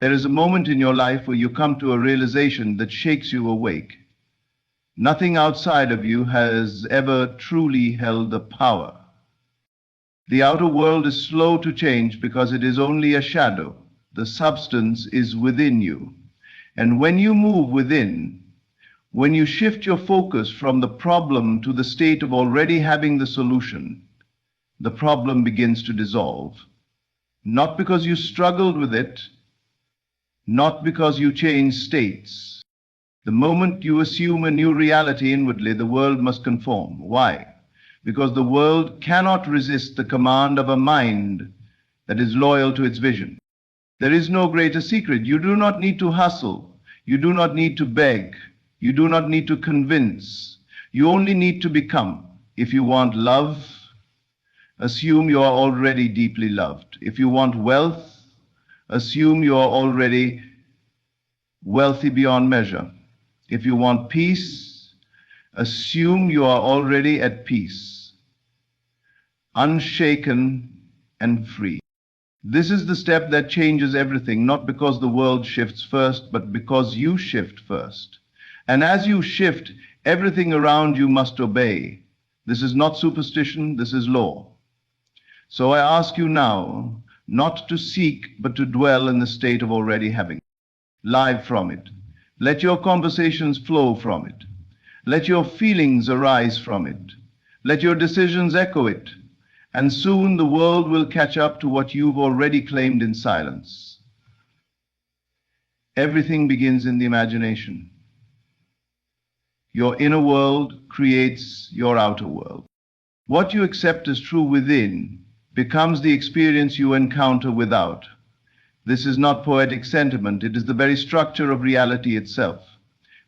There is a moment in your life where you come to a realization that shakes you awake. Nothing outside of you has ever truly held the power. The outer world is slow to change because it is only a shadow. The substance is within you. And when you move within, when you shift your focus from the problem to the state of already having the solution, the problem begins to dissolve. Not because you struggled with it, not because you changed states. The moment you assume a new reality inwardly, the world must conform. Why? Because the world cannot resist the command of a mind that is loyal to its vision. There is no greater secret. You do not need to hustle. You do not need to beg. You do not need to convince. You only need to become. If you want love, assume you are already deeply loved. If you want wealth, assume you are already wealthy beyond measure. If you want peace, assume you are already at peace, unshaken and free. This is the step that changes everything, not because the world shifts first, but because you shift first. And as you shift, everything around you must obey. This is not superstition, this is law. So I ask you now, not to seek, but to dwell in the state of already having. Live from it. Let your conversations flow from it. Let your feelings arise from it. Let your decisions echo it. And soon the world will catch up to what you've already claimed in silence. Everything begins in the imagination. Your inner world creates your outer world. What you accept as true within becomes the experience you encounter without. This is not poetic sentiment, it is the very structure of reality itself.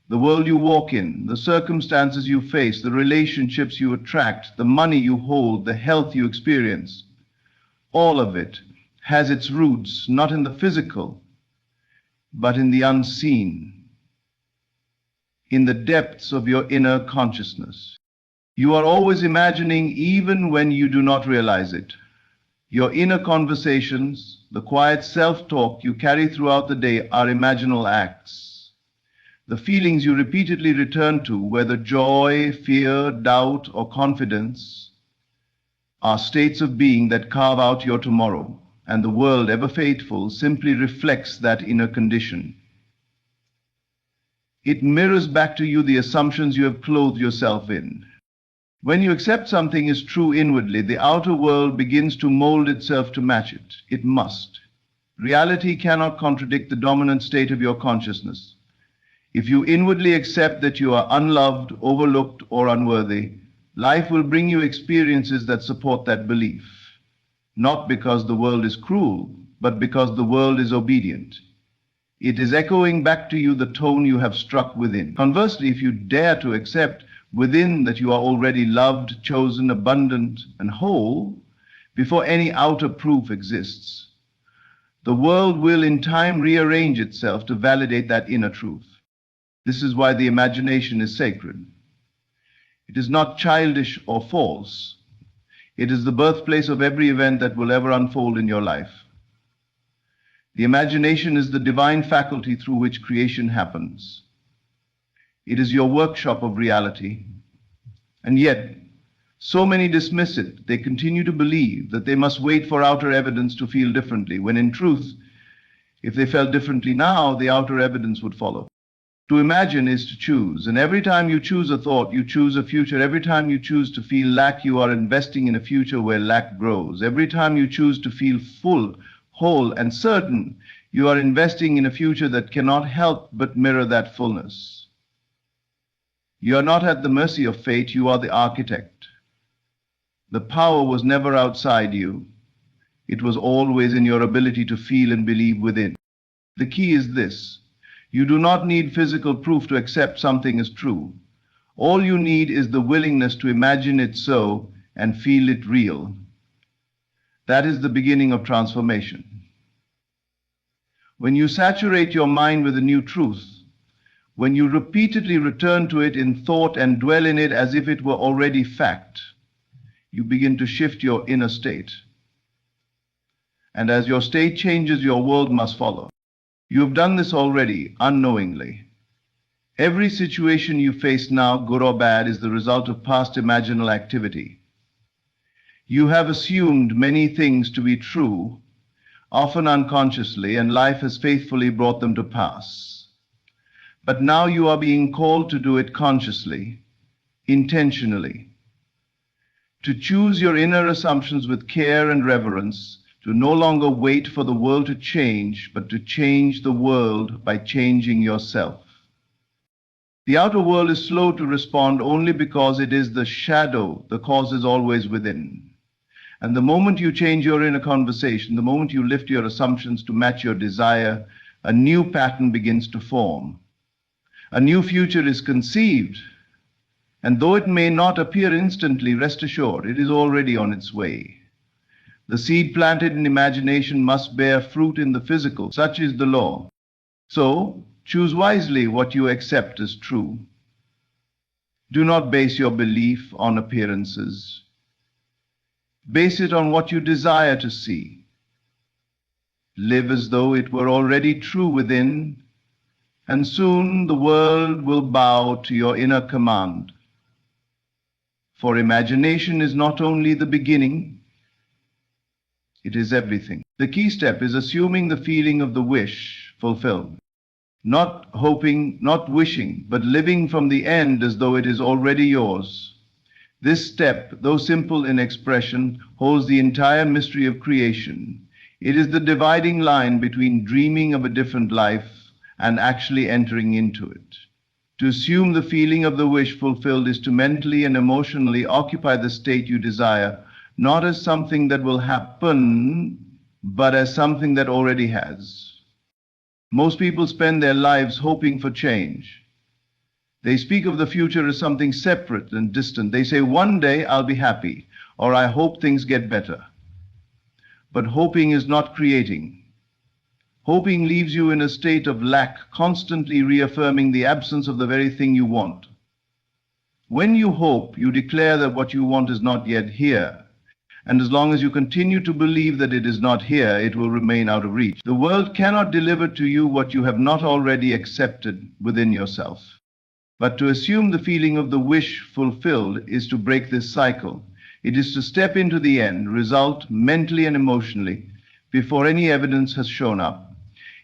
The world you walk in, the circumstances you face, the relationships you attract, the money you hold, the health you experience, all of it has its roots not in the physical, but in the unseen, in the depths of your inner consciousness. You are always imagining even when you do not realize it. Your inner conversations, the quiet self-talk you carry throughout the day are imaginal acts. The feelings you repeatedly return to, whether joy, fear, doubt, or confidence, are states of being that carve out your tomorrow, and the world, ever faithful, simply reflects that inner condition. It mirrors back to you the assumptions you have clothed yourself in. When you accept something is true inwardly, the outer world begins to mold itself to match it. It must. Reality cannot contradict the dominant state of your consciousness. If you inwardly accept that you are unloved, overlooked, or unworthy, life will bring you experiences that support that belief. Not because the world is cruel, but because the world is obedient. It is echoing back to you the tone you have struck within. Conversely, if you dare to accept within that you are already loved, chosen, abundant, and whole, before any outer proof exists, the world will in time rearrange itself to validate that inner truth. This is why the imagination is sacred. It is not childish or false. It is the birthplace of every event that will ever unfold in your life. The imagination is the divine faculty through which creation happens. It is your workshop of reality. And yet, so many dismiss it. They continue to believe that they must wait for outer evidence to feel differently, when in truth, if they felt differently now, the outer evidence would follow. To imagine is to choose, and every time you choose a thought, you choose a future. Every time you choose to feel lack, you are investing in a future where lack grows. Every time you choose to feel full, whole, and certain, you are investing in a future that cannot help but mirror that fullness. You are not at the mercy of fate, you are the architect. The power was never outside you. It was always in your ability to feel and believe within. The key is this: you do not need physical proof to accept something as true. All you need is the willingness to imagine it so and feel it real. That is the beginning of transformation. When you saturate your mind with a new truth, when you repeatedly return to it in thought and dwell in it as if it were already fact, you begin to shift your inner state. And as your state changes, your world must follow. You have done this already, unknowingly. Every situation you face now, good or bad, is the result of past imaginal activity. You have assumed many things to be true, often unconsciously, and life has faithfully brought them to pass. But now you are being called to do it consciously, intentionally, to choose your inner assumptions with care and reverence, to no longer wait for the world to change, but to change the world by changing yourself. The outer world is slow to respond only because it is the shadow. The cause is always within. And the moment you change your inner conversation, the moment you lift your assumptions to match your desire, a new pattern begins to form. A new future is conceived. And though it may not appear instantly, rest assured, it is already on its way. The seed planted in imagination must bear fruit in the physical. Such is the law. So, choose wisely what you accept as true. Do not base your belief on appearances. Base it on what you desire to see. Live as though it were already true within, and soon the world will bow to your inner command. For imagination is not only the beginning, it is everything. The key step is assuming the feeling of the wish fulfilled. Not hoping, not wishing, but living from the end as though it is already yours. This step, though simple in expression, holds the entire mystery of creation. It is the dividing line between dreaming of a different life and actually entering into it. To assume the feeling of the wish fulfilled is to mentally and emotionally occupy the state you desire, not as something that will happen, but as something that already has. Most people spend their lives hoping for change. They speak of the future as something separate and distant. They say, one day I'll be happy, or I hope things get better. But hoping is not creating. Hoping leaves you in a state of lack, constantly reaffirming the absence of the very thing you want. When you hope, you declare that what you want is not yet here. And as long as you continue to believe that it is not here, it will remain out of reach. The world cannot deliver to you what you have not already accepted within yourself. But to assume the feeling of the wish fulfilled is to break this cycle. It is to step into the end result mentally and emotionally before any evidence has shown up.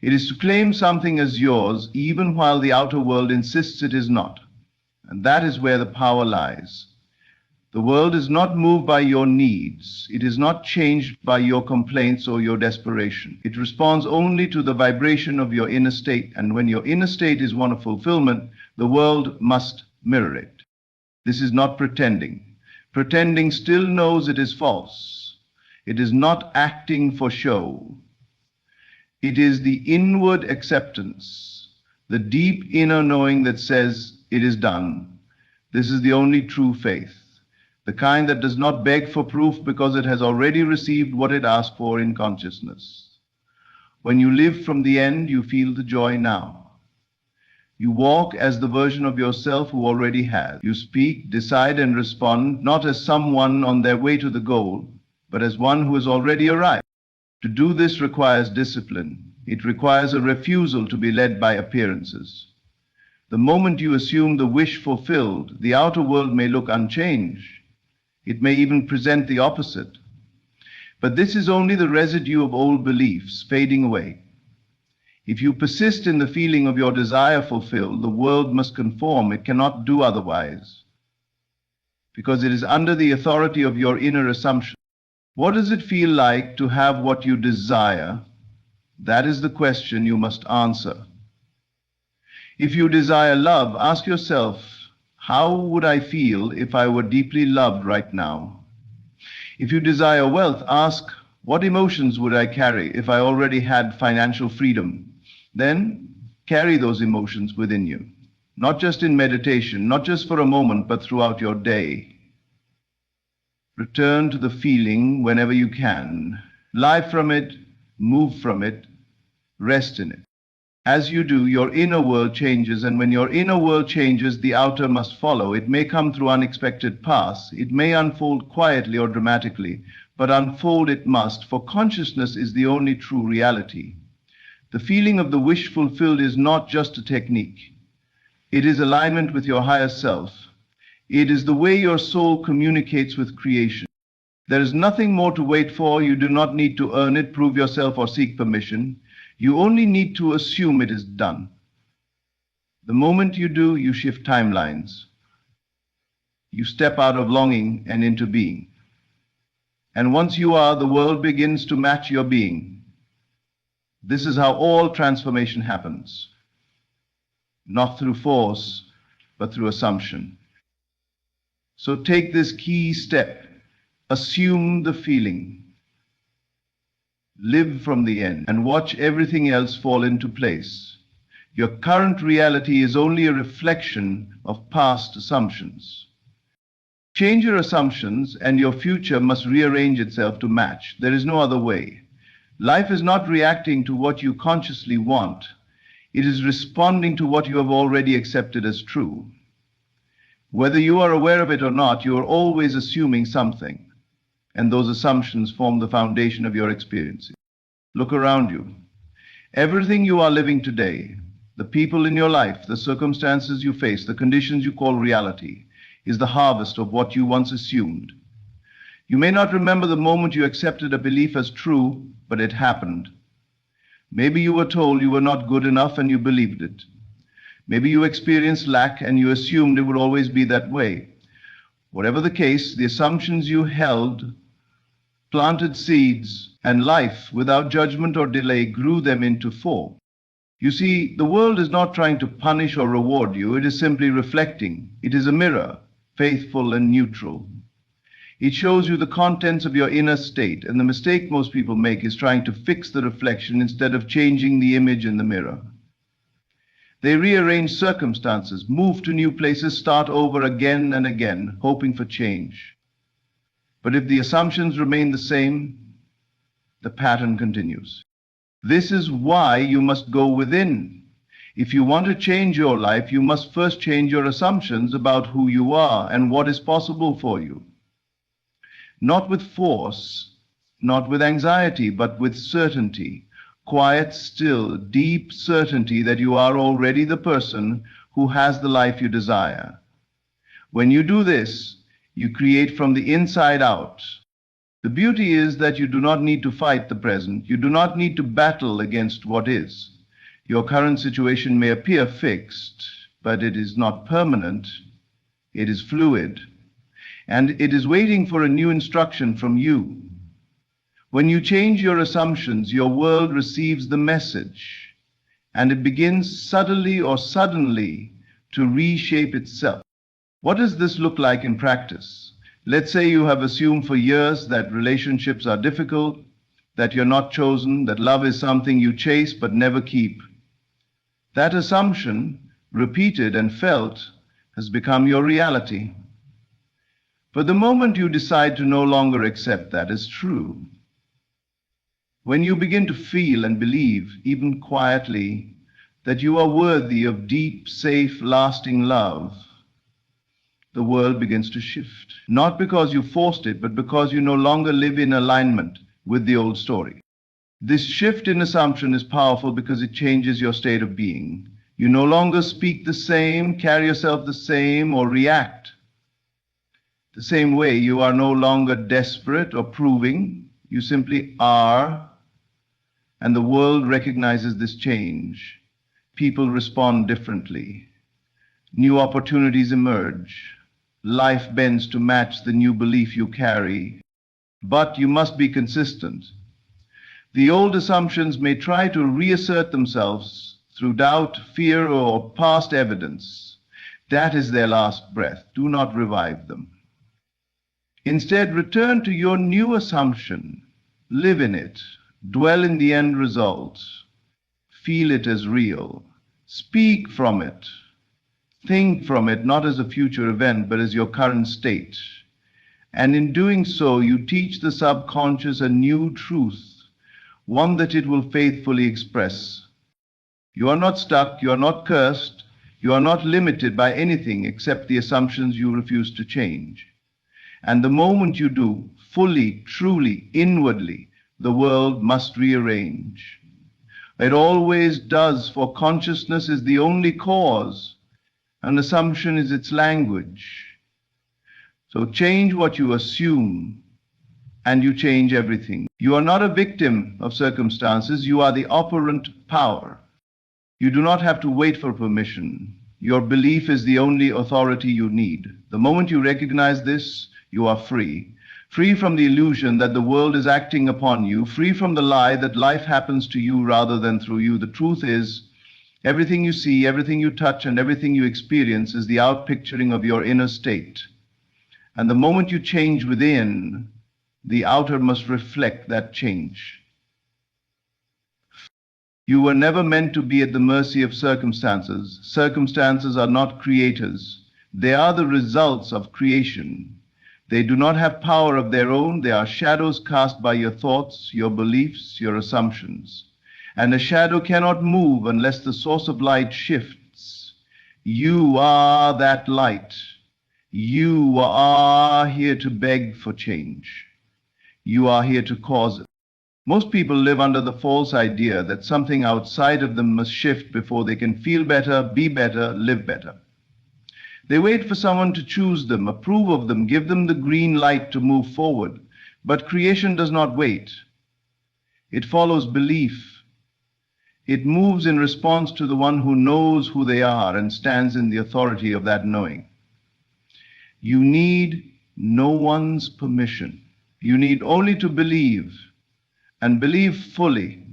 It is to claim something as yours even while the outer world insists it is not. And that is where the power lies. The world is not moved by your needs. It is not changed by your complaints or your desperation. It responds only to the vibration of your inner state. And when your inner state is one of fulfillment, the world must mirror it. This is not pretending. Pretending still knows it is false. It is not acting for show. It is the inward acceptance, the deep inner knowing that says, it is done. This is the only true faith, the kind that does not beg for proof because it has already received what it asked for in consciousness. When you live from the end, you feel the joy now. You walk as the version of yourself who already has. You speak, decide, and respond not as someone on their way to the goal, but as one who has already arrived. To do this requires discipline. It requires a refusal to be led by appearances. The moment you assume the wish fulfilled, the outer world may look unchanged. It may even present the opposite. But this is only the residue of old beliefs fading away. If you persist in the feeling of your desire fulfilled, the world must conform. It cannot do otherwise, because it is under the authority of your inner assumption. What does it feel like to have what you desire? That is the question you must answer. If you desire love, ask yourself, how would I feel if I were deeply loved right now? If you desire wealth, ask, what emotions would I carry if I already had financial freedom? Then carry those emotions within you, not just in meditation, not just for a moment, but throughout your day. Return to the feeling whenever you can. Lie from it, move from it, rest in it. As you do, your inner world changes, and when your inner world changes, the outer must follow. It may come through unexpected paths. It may unfold quietly or dramatically, but unfold it must, for consciousness is the only true reality. The feeling of the wish fulfilled is not just a technique. It is alignment with your higher self. It is the way your soul communicates with creation. There is nothing more to wait for. You do not need to earn it, prove yourself, or seek permission. You only need to assume it is done. The moment you do, you shift timelines. You step out of longing and into being. And once you are, the world begins to match your being. This is how all transformation happens. Not through force, but through assumption. So take this key step. Assume the feeling. Live from the end and watch everything else fall into place. Your current reality is only a reflection of past assumptions. Change your assumptions and your future must rearrange itself to match. There is no other way. Life is not reacting to what you consciously want. It is responding to what you have already accepted as true. Whether you are aware of it or not, you are always assuming something. And those assumptions form the foundation of your experiences. Look around you. Everything you are living today, the people in your life, the circumstances you face, the conditions you call reality, is the harvest of what you once assumed. You may not remember the moment you accepted a belief as true, but it happened. Maybe you were told you were not good enough and you believed it. Maybe you experienced lack and you assumed it would always be that way. Whatever the case, the assumptions you held planted seeds, and life, without judgment or delay, grew them into form. You see, the world is not trying to punish or reward you. It is simply reflecting. It is a mirror, faithful and neutral. It shows you the contents of your inner state, and the mistake most people make is trying to fix the reflection instead of changing the image in the mirror. They rearrange circumstances, move to new places, start over again and again, hoping for change. But if the assumptions remain the same, the pattern continues. This is why you must go within. If you want to change your life, you must first change your assumptions about who you are and what is possible for you. Not with force, not with anxiety, but with certainty. Quiet, still, deep certainty that you are already the person who has the life you desire. When you do this, you create from the inside out. The beauty is that you do not need to fight the present. You do not need to battle against what is. Your current situation may appear fixed, but it is not permanent. It is fluid, and it is waiting for a new instruction from you. When you change your assumptions, your world receives the message, and it begins subtly or suddenly to reshape itself. What does this look like in practice? Let's say you have assumed for years that relationships are difficult, that you're not chosen, that love is something you chase but never keep. That assumption, repeated and felt, has become your reality. But the moment you decide to no longer accept that as true, when you begin to feel and believe, even quietly, that you are worthy of deep, safe, lasting love, the world begins to shift. Not because you forced it, but because you no longer live in alignment with the old story. This shift in assumption is powerful because it changes your state of being. You no longer speak the same, carry yourself the same, or react the same way. You are no longer desperate or proving. You simply are, and the world recognizes this change. People respond differently. New opportunities emerge. Life bends to match the new belief you carry. But you must be consistent. The old assumptions may try to reassert themselves through doubt, fear, or past evidence. That is their last breath. Do not revive them. Instead, return to your new assumption. Live in it. Dwell in the end result. Feel it as real. Speak from it. Think from it not as a future event, but as your current state. And in doing so, you teach the subconscious a new truth, one that it will faithfully express. You are not stuck, you are not cursed, you are not limited by anything except the assumptions you refuse to change. And the moment you do, fully, truly, inwardly, the world must rearrange. It always does, for consciousness is the only cause, and assumption is its language. So change what you assume, and you change everything. You are not a victim of circumstances, you are the operant power. You do not have to wait for permission. Your belief is the only authority you need. The moment you recognize this, you are free. Free from the illusion that the world is acting upon you, free from the lie that life happens to you rather than through you. The truth is, everything you see, everything you touch, and everything you experience is the outpicturing of your inner state. And the moment you change within, the outer must reflect that change. You were never meant to be at the mercy of circumstances. Circumstances are not creators. They are the results of creation. They do not have power of their own. They are shadows cast by your thoughts, your beliefs, your assumptions. And a shadow cannot move unless the source of light shifts. You are that light. You are here to beg for change. You are here to cause it. Most people live under the false idea that something outside of them must shift before they can feel better, be better, live better. They wait for someone to choose them, approve of them, give them the green light to move forward. But creation does not wait. It follows belief. It moves in response to the one who knows who they are and stands in the authority of that knowing. You need no one's permission. You need only to believe, and believe fully,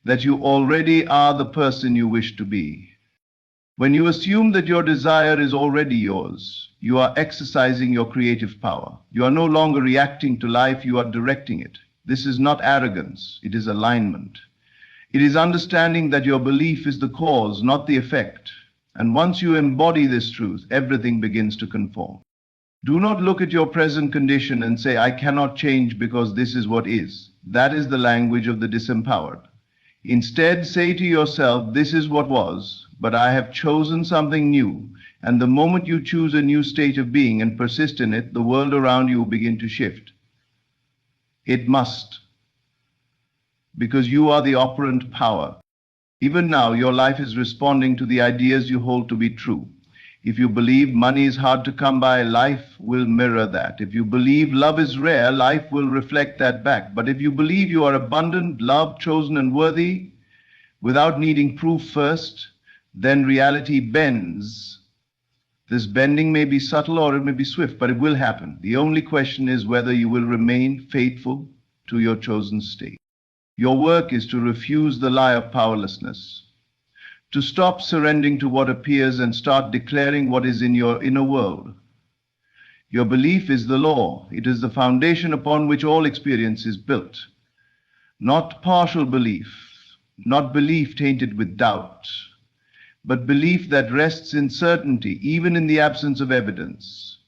that you already are the person you wish to be. When you assume that your desire is already yours, you are exercising your creative power. You are no longer reacting to life, you are directing it. This is not arrogance, it is alignment. It is understanding that your belief is the cause, not the effect. And once you embody this truth, everything begins to conform. Do not look at your present condition and say, I cannot change because this is what is. That is the language of the disempowered. Instead, say to yourself, this is what was, but I have chosen something new. And the moment you choose a new state of being and persist in it, the world around you will begin to shift. It must. Because you are the operant power. Even now, your life is responding to the ideas you hold to be true. If you believe money is hard to come by, life will mirror that. If you believe love is rare, life will reflect that back. But if you believe you are abundant, loved, chosen, and worthy, without needing proof first, then reality bends. This bending may be subtle or it may be swift, but it will happen. The only question is whether you will remain faithful to your chosen state. Your work is to refuse the lie of powerlessness, to stop surrendering to what appears and start declaring what is in your inner world. Your belief is the law. It is the foundation upon which all experience is built. Not partial belief, not belief tainted with doubt, but belief that rests in certainty, even in the absence of evidence.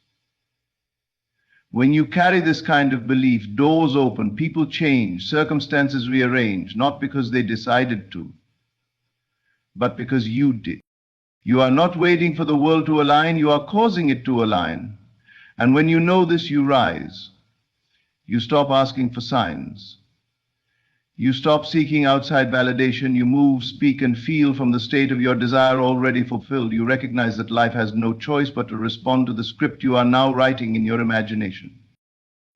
When you carry this kind of belief, doors open, people change, circumstances rearrange, not because they decided to, but because you did. You are not waiting for the world to align, you are causing it to align. And when you know this, you rise. You stop asking for signs. You stop seeking outside validation. You move, speak, and feel from the state of your desire already fulfilled. You recognize that life has no choice but to respond to the script you are now writing in your imagination.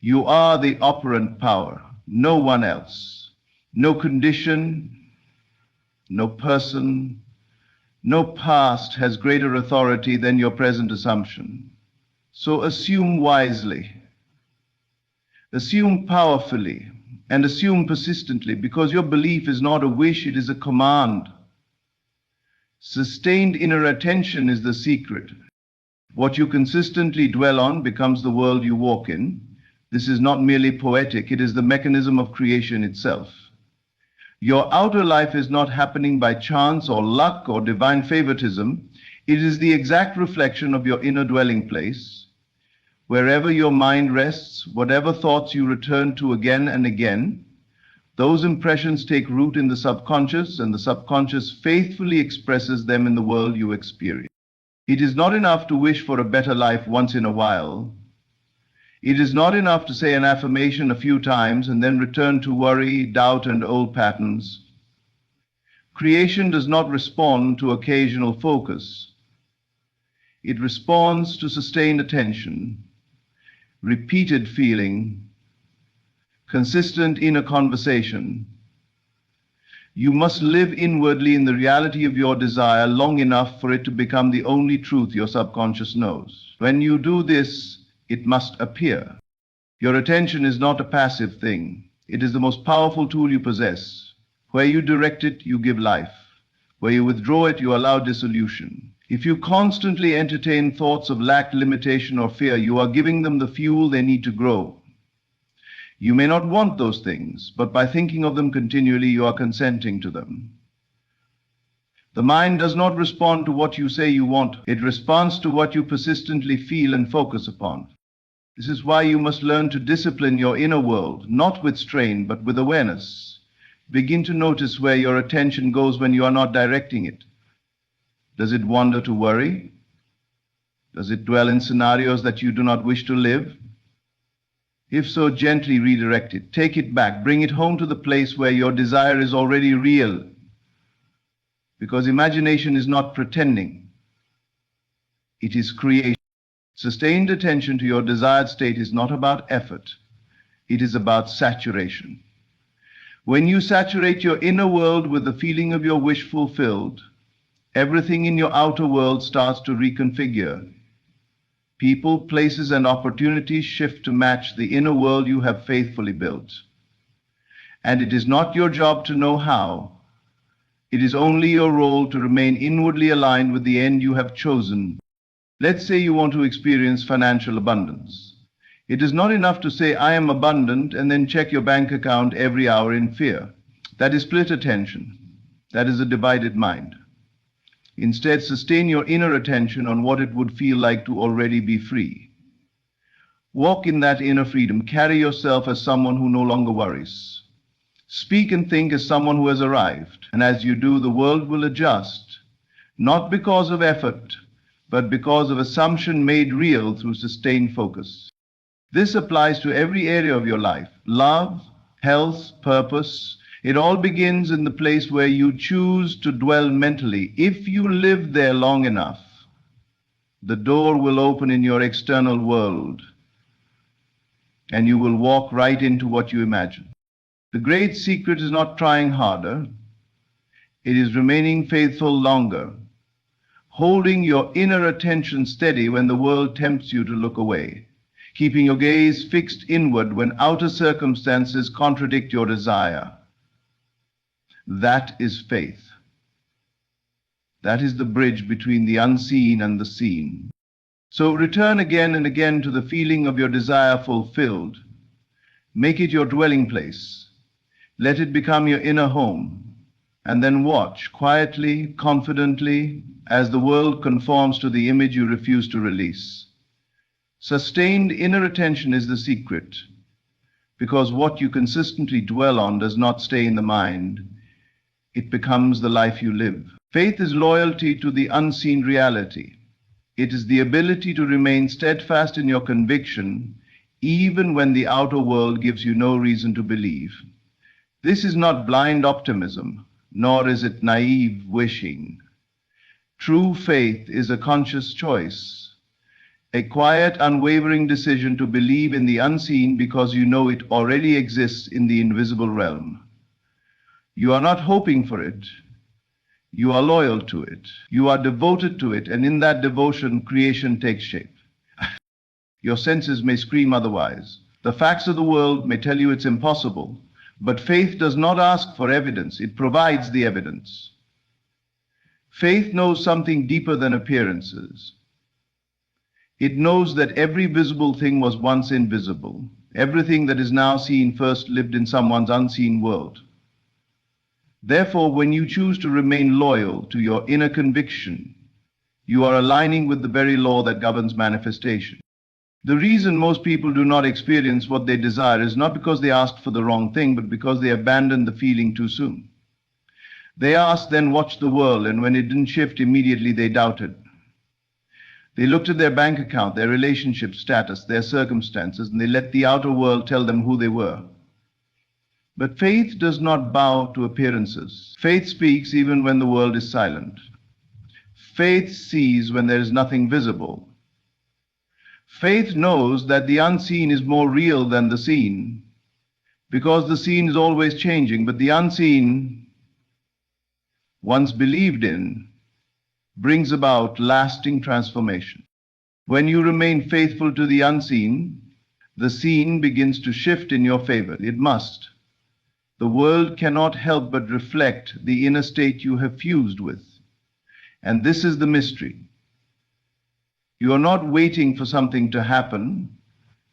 You are the operant power, no one else. No condition, no person, no past has greater authority than your present assumption. So assume wisely, assume powerfully, and assume persistently, because your belief is not a wish, it is a command. Sustained inner attention is the secret. What you consistently dwell on becomes the world you walk in. This is not merely poetic, it is the mechanism of creation itself. Your outer life is not happening by chance or luck or divine favoritism. It is the exact reflection of your inner dwelling place. Wherever your mind rests, whatever thoughts you return to again and again, those impressions take root in the subconscious, and the subconscious faithfully expresses them in the world you experience. It is not enough to wish for a better life once in a while. It is not enough to say an affirmation a few times and then return to worry, doubt, and old patterns. Creation does not respond to occasional focus. It responds to sustained attention, repeated feeling, consistent inner conversation. You must live inwardly in the reality of your desire long enough for it to become the only truth your subconscious knows. When you do this, it must appear. Your attention is not a passive thing. It is the most powerful tool you possess. Where you direct it, you give life. Where you withdraw it, you allow dissolution. If you constantly entertain thoughts of lack, limitation, or fear, you are giving them the fuel they need to grow. You may not want those things, but by thinking of them continually, you are consenting to them. The mind does not respond to what you say you want. It responds to what you persistently feel and focus upon. This is why you must learn to discipline your inner world, not with strain, but with awareness. Begin to notice where your attention goes when you are not directing it. Does it wander to worry? Does it dwell in scenarios that you do not wish to live? If so, gently redirect it. Take it back. Bring it home to the place where your desire is already real. Because imagination is not pretending. It is creation. Sustained attention to your desired state is not about effort. It is about saturation. When you saturate your inner world with the feeling of your wish fulfilled, everything in your outer world starts to reconfigure. People, places, and opportunities shift to match the inner world you have faithfully built. And it is not your job to know how. It is only your role to remain inwardly aligned with the end you have chosen. Let's say you want to experience financial abundance. It is not enough to say, I am abundant, and then check your bank account every hour in fear. That is split attention. That is a divided mind. Instead, sustain your inner attention on what it would feel like to already be free. Walk in that inner freedom. Carry yourself as someone who no longer worries. Speak and think as someone who has arrived. And as you do, the world will adjust, not because of effort, but because of assumption made real through sustained focus. This applies to every area of your life. Love, health, purpose. It all begins in the place where you choose to dwell mentally. If you live there long enough, the door will open in your external world, and you will walk right into what you imagine. The great secret is not trying harder. It is remaining faithful longer, holding your inner attention steady when the world tempts you to look away, keeping your gaze fixed inward when outer circumstances contradict your desire. That is faith. That is the bridge between the unseen and the seen. So return again and again to the feeling of your desire fulfilled. Make it your dwelling place. Let it become your inner home. And then watch quietly, confidently, as the world conforms to the image you refuse to release. Sustained inner attention is the secret, because what you consistently dwell on does not stay in the mind. It becomes the life you live. Faith is loyalty to the unseen reality. It is the ability to remain steadfast in your conviction, even when the outer world gives you no reason to believe. This is not blind optimism, nor is it naive wishing. True faith is a conscious choice. A quiet, unwavering decision to believe in the unseen because you know it already exists in the invisible realm. You are not hoping for it. You are loyal to it. You are devoted to it, and in that devotion, creation takes shape. Your senses may scream otherwise. The facts of the world may tell you it's impossible, but faith does not ask for evidence. It provides the evidence. Faith knows something deeper than appearances. It knows that every visible thing was once invisible. Everything that is now seen first lived in someone's unseen world. Therefore, when you choose to remain loyal to your inner conviction, you are aligning with the very law that governs manifestation. The reason most people do not experience what they desire is not because they asked for the wrong thing, but because they abandoned the feeling too soon. They asked, then watched the world, and when it didn't shift immediately, they doubted. They looked at their bank account, their relationship status, their circumstances, and they let the outer world tell them who they were. But faith does not bow to appearances. Faith speaks even when the world is silent. Faith sees when there is nothing visible. Faith knows that the unseen is more real than the seen, because the seen is always changing, but the unseen, once believed in, brings about lasting transformation. When you remain faithful to the unseen, the seen begins to shift in your favor. It must. The world cannot help but reflect the inner state you have fused with. And this is the mystery. You are not waiting for something to happen.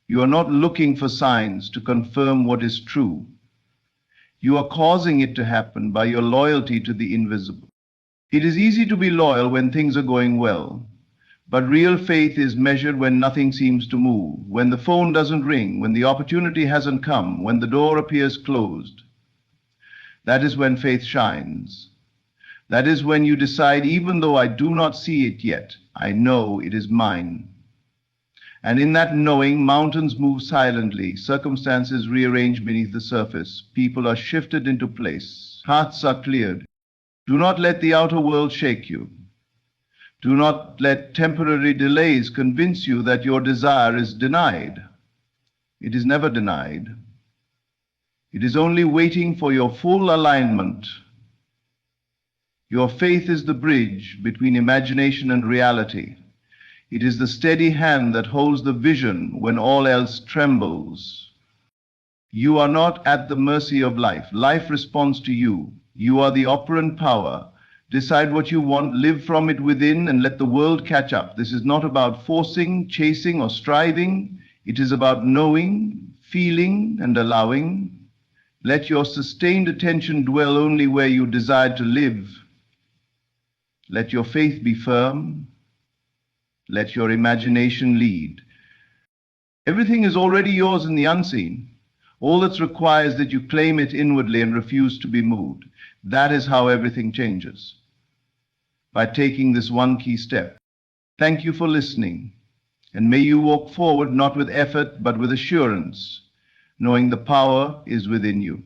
You are not looking for signs to confirm what is true. You are causing it to happen by your loyalty to the invisible. It is easy to be loyal when things are going well, but real faith is measured when nothing seems to move, when the phone doesn't ring, when the opportunity hasn't come, when the door appears closed. That is when faith shines. That is when you decide, even though I do not see it yet, I know it is mine. And in that knowing, mountains move silently, circumstances rearrange beneath the surface, people are shifted into place, hearts are cleared. Do not let the outer world shake you. Do not let temporary delays convince you that your desire is denied. It is never denied. It is only waiting for your full alignment. Your faith is the bridge between imagination and reality. It is the steady hand that holds the vision when all else trembles. You are not at the mercy of life. Life responds to you. You are the operant power. Decide what you want, live from it within, and let the world catch up. This is not about forcing, chasing, or striving. It is about knowing, feeling, and allowing. Let your sustained attention dwell only where you desire to live. Let your faith be firm. Let your imagination lead. Everything is already yours in the unseen. All that's required is that you claim it inwardly and refuse to be moved. That is how everything changes. By taking this one key step. Thank you for listening. And may you walk forward not with effort, but with assurance, knowing the power is within you.